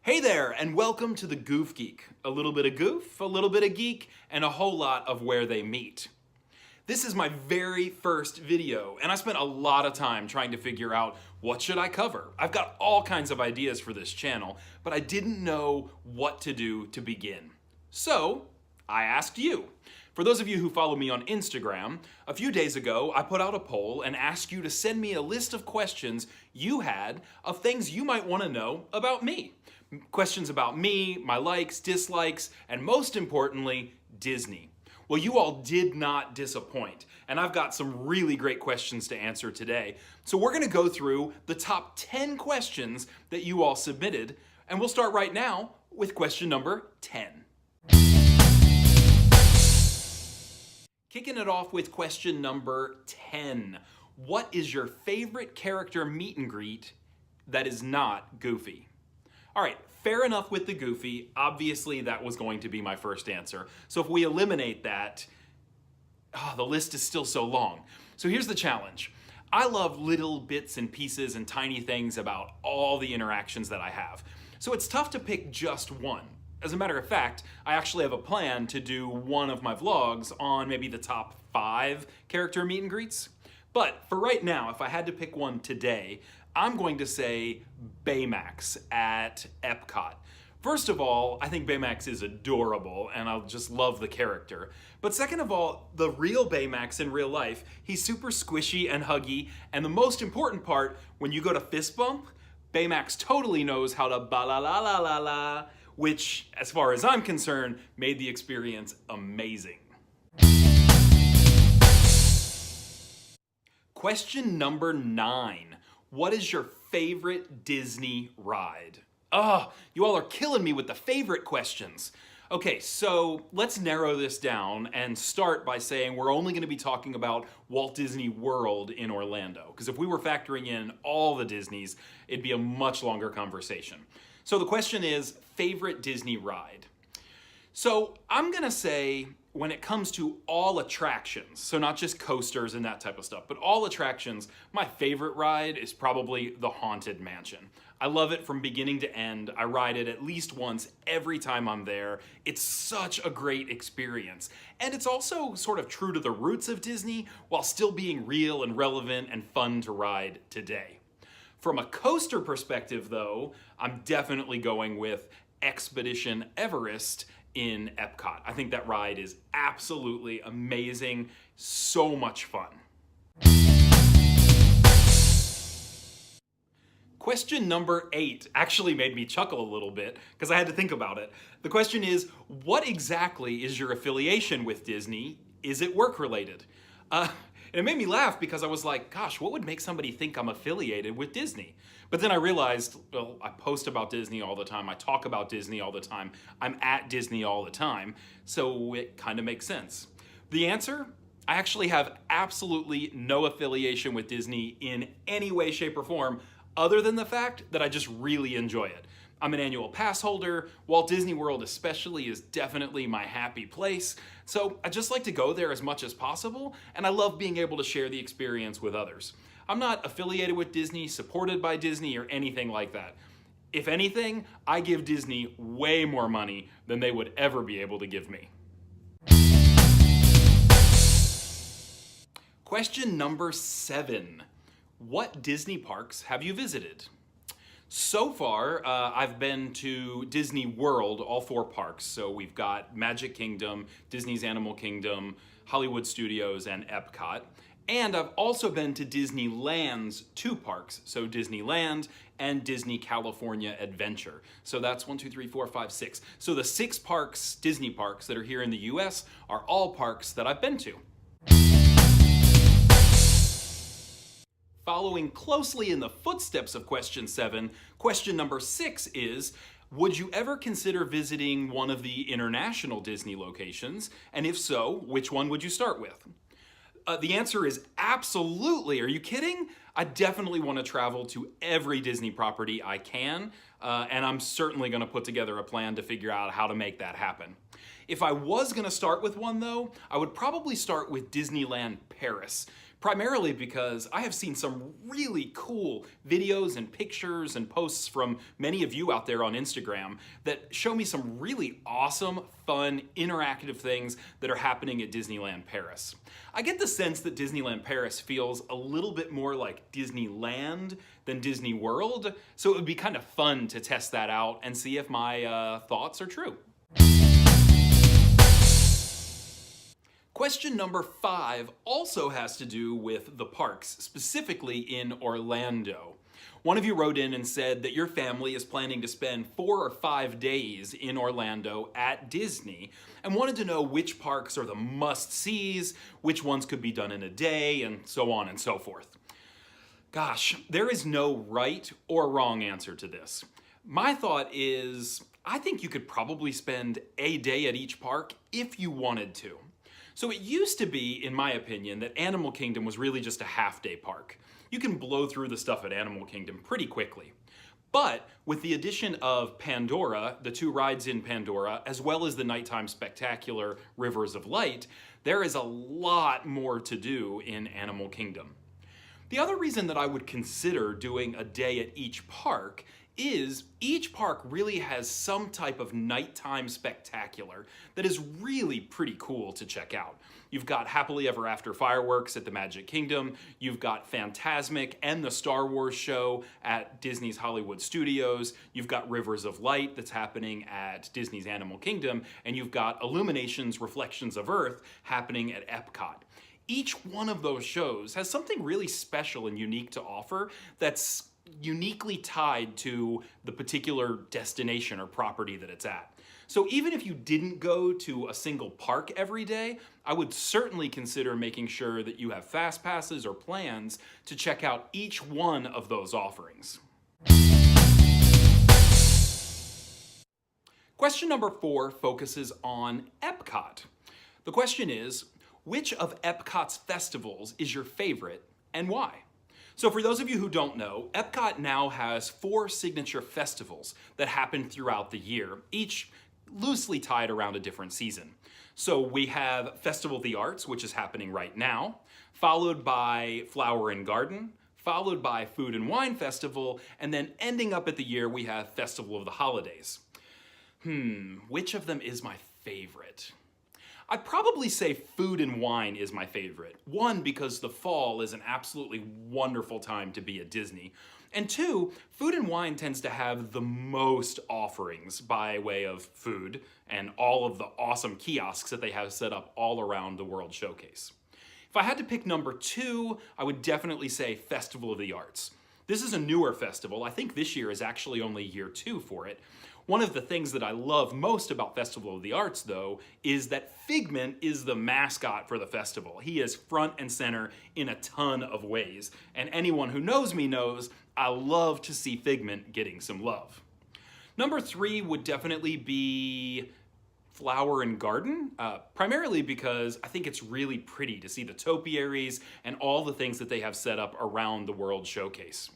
Hey there, and welcome to the Goof Geek. A little bit of goof, a little bit of geek, and a whole lot of where they meet. This is my very first video, and I spent a lot of time trying to figure out what should I cover. I've got all kinds of ideas for this channel, but I didn't know what to do to begin. So, I asked you. For those of you who follow me on Instagram, a few days ago I put out a poll and asked you to send me a list of questions you had of things you might want to know about me. Questions about me, my likes, dislikes, and most importantly, Disney. Well, you all did not disappoint, and I've got some really great questions to answer today. So we're gonna go through the top 10 questions that you all submitted, and we'll start right now with question number 10. Kicking it off with question number 10. What is your favorite character meet and greet that is not Goofy? All right, fair enough with the Goofy. Obviously, that was going to be my first answer. So if we eliminate that, the list is still so long. So here's the challenge. I love little bits and pieces and tiny things about all the interactions that I have. So it's tough to pick just one. As a matter of fact, I actually have a plan to do one of my vlogs on maybe the top 5 character meet and greets. But for right now, if I had to pick one today, I'm going to say Baymax at Epcot. First of all, I think Baymax is adorable and I just love the character. But second of all, the real Baymax in real life, he's super squishy and huggy. And the most important part, when you go to fist bump, Baymax totally knows how to ba-la-la-la-la-la, which, as far as I'm concerned, made the experience amazing. Question number 9. What is your favorite Disney ride? You all are killing me with the favorite questions. Okay, so let's narrow this down and start by saying we're only going to be talking about Walt Disney World in Orlando, because if we were factoring in all the Disneys, it'd be a much longer conversation. So the question is, favorite Disney ride? So I'm gonna say, when it comes to all attractions, so not just coasters and that type of stuff, but all attractions, my favorite ride is probably the Haunted Mansion. I love it from beginning to end. I ride it at least once every time I'm there. It's such a great experience. And it's also sort of true to the roots of Disney while still being real and relevant and fun to ride today. From a coaster perspective though, I'm definitely going with Expedition Everest in Epcot. I think that ride is absolutely amazing, so much fun. Question number 8 actually made me chuckle a little bit because I had to think about it. The question is, what exactly is your affiliation with Disney? Is it work related? And it made me laugh because I was like, gosh, what would make somebody think I'm affiliated with Disney? But then I realized, well, I post about Disney all the time. I talk about Disney all the time. I'm at Disney all the time. So it kind of makes sense. The answer? I actually have absolutely no affiliation with Disney in any way, shape, or form, other than the fact that I just really enjoy it. I'm an annual pass holder. Walt Disney World especially is definitely my happy place. So I just like to go there as much as possible, and I love being able to share the experience with others. I'm not affiliated with Disney, supported by Disney, or anything like that. If anything, I give Disney way more money than they would ever be able to give me. Question number 7. What Disney parks have you visited? So far, I've been to Disney World, all 4 parks. So we've got Magic Kingdom, Disney's Animal Kingdom, Hollywood Studios, and Epcot. And I've also been to Disneyland's 2 parks, so Disneyland and Disney California Adventure. So that's 1, 2, 3, 4, 5, 6. So the 6 parks, Disney parks that are here in the US are all parks that I've been to. Following closely in the footsteps of question 7, question number 6 is, would you ever consider visiting one of the international Disney locations? And if so, which one would you start with? The answer is absolutely. Are you kidding? I definitely want to travel to every Disney property I can, and I'm certainly going to put together a plan to figure out how to make that happen. If I was going to start with one though, I would probably start with Disneyland Paris. primarily because I have seen some really cool videos and pictures and posts from many of you out there on Instagram that show me some really awesome, fun, interactive things that are happening at Disneyland Paris. I get the sense that Disneyland Paris feels a little bit more like Disneyland than Disney World, so it would be kind of fun to test that out and see if my thoughts are true. Question number 5 also has to do with the parks, specifically in Orlando. One of you wrote in and said that your family is planning to spend 4 or 5 days in Orlando at Disney and wanted to know which parks are the must-sees, which ones could be done in a day, and so on and so forth. Gosh, there is no right or wrong answer to this. My thought is, I think you could probably spend a day at each park if you wanted to. So it used to be, in my opinion, that Animal Kingdom was really just a half-day park. You can blow through the stuff at Animal Kingdom pretty quickly. But with the addition of Pandora, the 2 rides in Pandora, as well as the nighttime spectacular Rivers of Light, there is a lot more to do in Animal Kingdom. The other reason that I would consider doing a day at each park is each park really has some type of nighttime spectacular that is really pretty cool to check out. You've got Happily Ever After fireworks at the Magic Kingdom, you've got Fantasmic and the Star Wars show at Disney's Hollywood Studios, you've got Rivers of Light that's happening at Disney's Animal Kingdom, and you've got Illumination's Reflections of Earth happening at Epcot. Each one of those shows has something really special and unique to offer that's uniquely tied to the particular destination or property that it's at. So even if you didn't go to a single park every day, I would certainly consider making sure that you have fast passes or plans to check out each one of those offerings. Question number 4 focuses on Epcot. The question is, which of Epcot's festivals is your favorite and why? So for those of you who don't know, Epcot now has 4 signature festivals that happen throughout the year, each loosely tied around a different season. So we have Festival of the Arts, which is happening right now, followed by Flower and Garden, followed by Food and Wine Festival, and then ending up at the year we have Festival of the Holidays. Which of them is my favorite? I'd probably say Food and Wine is my favorite. 1, because the fall is an absolutely wonderful time to be at Disney. And 2, Food and Wine tends to have the most offerings by way of food and all of the awesome kiosks that they have set up all around the World Showcase. If I had to pick number 2, I would definitely say Festival of the Arts. This is a newer festival. I think this year is actually only year 2 for it. One of the things that I love most about Festival of the Arts, though, is that Figment is the mascot for the festival. He is front and center in a ton of ways. And anyone who knows me knows I love to see Figment getting some love. Number 3 would definitely be Flower and Garden, primarily because I think it's really pretty to see the topiaries and all the things that they have set up around the World Showcase.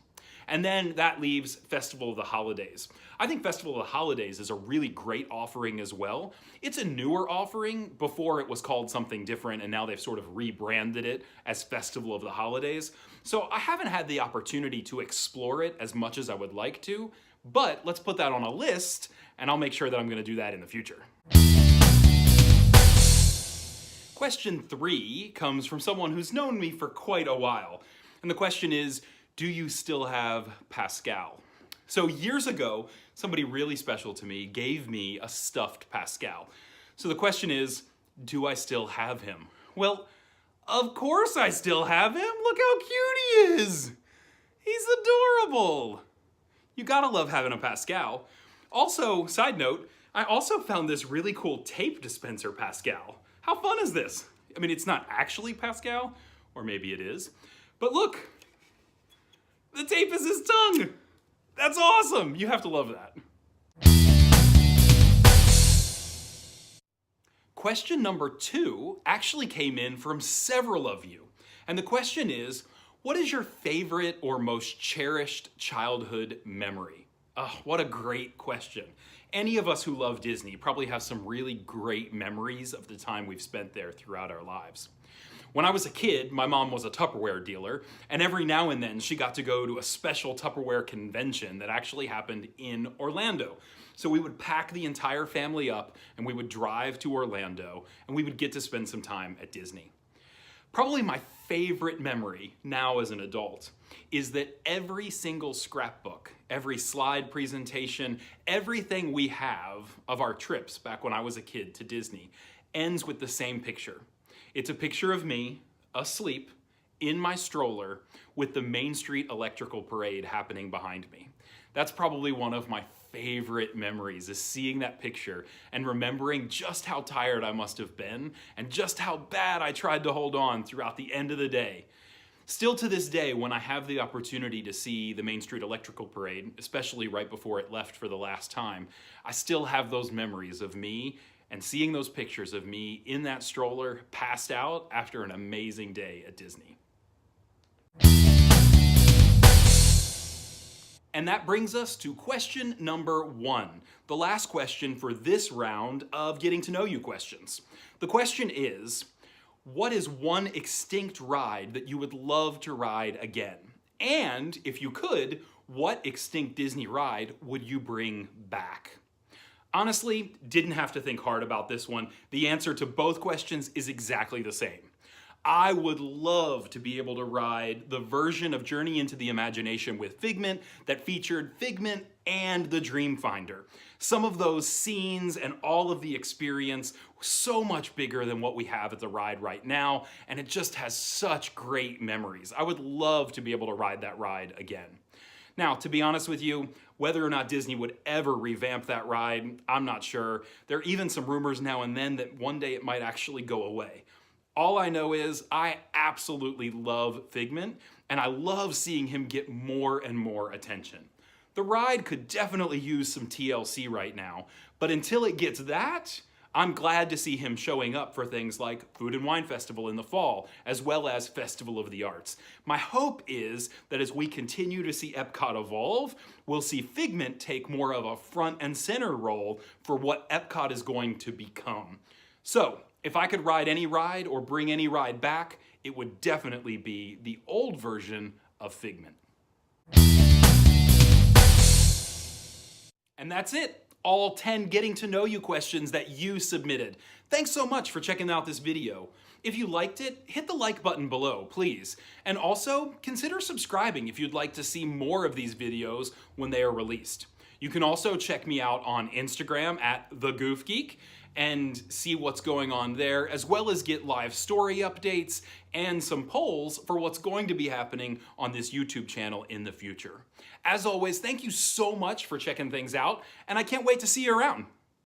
And then that leaves Festival of the Holidays. I think Festival of the Holidays is a really great offering as well. It's a newer offering. Before it was called something different, and now they've sort of rebranded it as Festival of the Holidays. So I haven't had the opportunity to explore it as much as I would like to, but let's put that on a list, and I'll make sure that I'm gonna do that in the future. Question 3 comes from someone who's known me for quite a while. And the question is, do you still have Pascal? So years ago, somebody really special to me gave me a stuffed Pascal. So the question is, do I still have him? Well, of course I still have him. Look how cute he is. He's adorable. You gotta love having a Pascal. Also, side note, I also found this really cool tape dispenser Pascal. How fun is this? I mean, it's not actually Pascal, or maybe it is, but look, the tape is his tongue. That's awesome. You have to love that. Question number 2 actually came in from several of you. And the question is, what is your favorite or most cherished childhood memory? Oh, what a great question. Any of us who love Disney probably have some really great memories of the time we've spent there throughout our lives. When I was a kid, my mom was a Tupperware dealer, and every now and then she got to go to a special Tupperware convention that actually happened in Orlando. So we would pack the entire family up and we would drive to Orlando and we would get to spend some time at Disney. Probably my favorite memory now as an adult is that every single scrapbook, every slide presentation, everything we have of our trips back when I was a kid to Disney ends with the same picture. It's a picture of me asleep in my stroller with the Main Street Electrical Parade happening behind me. That's probably one of my favorite memories, is seeing that picture and remembering just how tired I must have been and just how bad I tried to hold on throughout the end of the day. Still to this day, when I have the opportunity to see the Main Street Electrical Parade, especially right before it left for the last time, I still have those memories of me and seeing those pictures of me in that stroller, passed out after an amazing day at Disney. And that brings us to question number 1, the last question for this round of getting to know you questions. The question is, what is one extinct ride that you would love to ride again? And if you could, what extinct Disney ride would you bring back? Honestly, didn't have to think hard about this one. The answer to both questions is exactly the same. I would love to be able to ride the version of Journey into the Imagination with Figment that featured Figment and the Dreamfinder. Some of those scenes and all of the experience was so much bigger than what we have at the ride right now, and it just has such great memories. I would love to be able to ride that ride again. Now, to be honest with you, whether or not Disney would ever revamp that ride, I'm not sure. There are even some rumors now and then that one day it might actually go away. All I know is I absolutely love Figment, and I love seeing him get more and more attention. The ride could definitely use some TLC right now, but until it gets that, I'm glad to see him showing up for things like Food and Wine Festival in the fall, as well as Festival of the Arts. My hope is that as we continue to see Epcot evolve, we'll see Figment take more of a front and center role for what Epcot is going to become. So, if I could ride any ride or bring any ride back, it would definitely be the old version of Figment. And that's it. All 10 getting to know you questions that you submitted. Thanks so much for checking out this video. If you liked it, hit the like button below, please. And also, consider subscribing if you'd like to see more of these videos when they are released. You can also check me out on Instagram at the Goof Geek and see what's going on there, as well as get live story updates and some polls for what's going to be happening on this YouTube channel in the future. As always, thank you so much for checking things out, and I can't wait to see you around.